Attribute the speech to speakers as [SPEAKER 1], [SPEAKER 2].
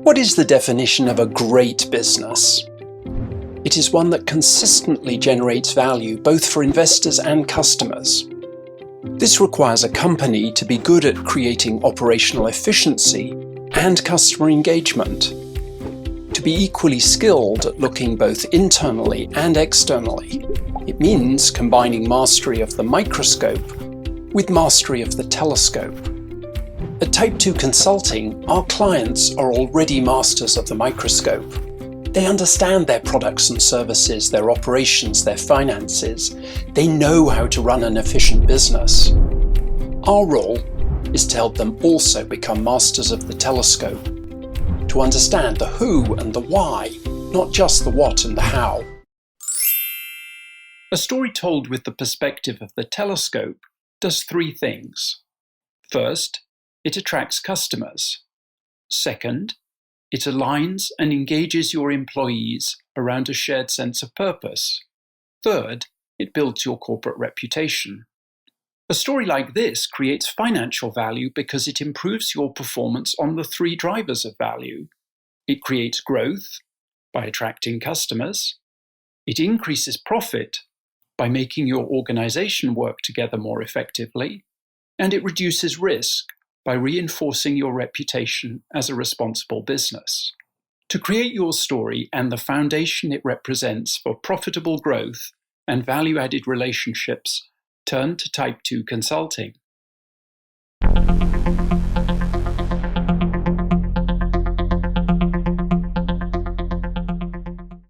[SPEAKER 1] What is the definition of a great business? It is one that consistently generates value both for investors and customers. This requires a company to be good at creating operational efficiency and customer engagement, to be equally skilled at looking both internally and externally. It means combining mastery of the microscope with mastery of the telescope. At Type 2 Consulting, our clients are already masters of the microscope. They understand their products and services, their operations, their finances. They know how to run an efficient business. Our role is to help them also become masters of the telescope, to understand the who and the why, not just the what and the how. A story told with the perspective of the telescope does three things. First, it attracts customers. Second, it aligns and engages your employees around a shared sense of purpose. Third, it builds your corporate reputation. A story like this creates financial value because it improves your performance on the three drivers of value. It creates growth by attracting customers. It increases profit by making your organization work together more effectively. And it reduces risk by reinforcing your reputation as a responsible business. To create your story and the foundation it represents for profitable growth and value-added relationships, turn to Type 2 Consulting.